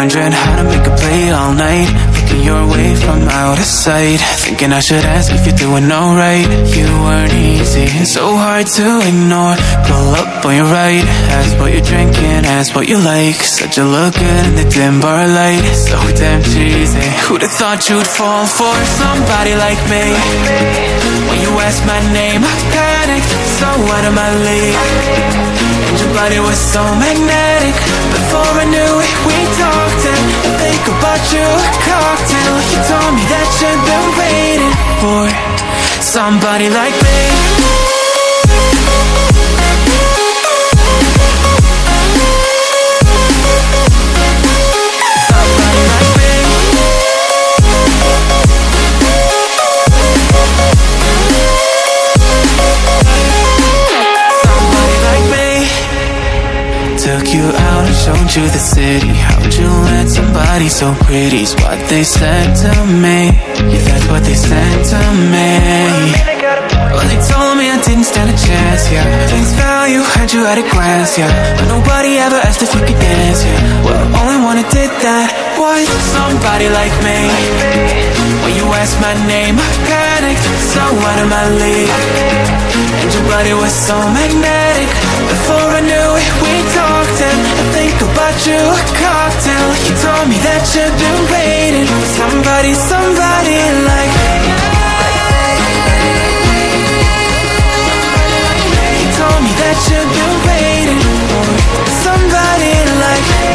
wondering how to make a play all night, looking your way from out of sight, thinking I should ask if you're doing alright. You weren't easy, so hard to ignore. Pull up on your right, ask what you're drinking, ask what you like. Said you look good in the dim bar light, so damn cheesy. Who'd have thought you'd fall for somebody like me? When you asked my name, I panicked, so out of my league. And your body was so magnetic. Before I knew it, we talked, and I think about you, a cocktail. You told me that you've been waiting for somebody like me. Took you out and showed you the city. How'd you let somebody so pretty's what they said to me? Yeah, that's what they said to me. Well, they told me I didn't stand a chance, yeah. Face value, heard you at a glance, yeah. But nobody ever asked if you could dance, yeah. Well, only one who did that was somebody like me. When you asked my name, I panicked, so out of my league. And your body was so magnetic. Before I knew it, we talked, and I think about you, a cocktail. You told me that you've been waiting for somebody, somebody like me. You told me that you've been waiting for somebody like me.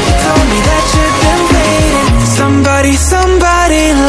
You told me that you've been waiting for somebody, somebody like me.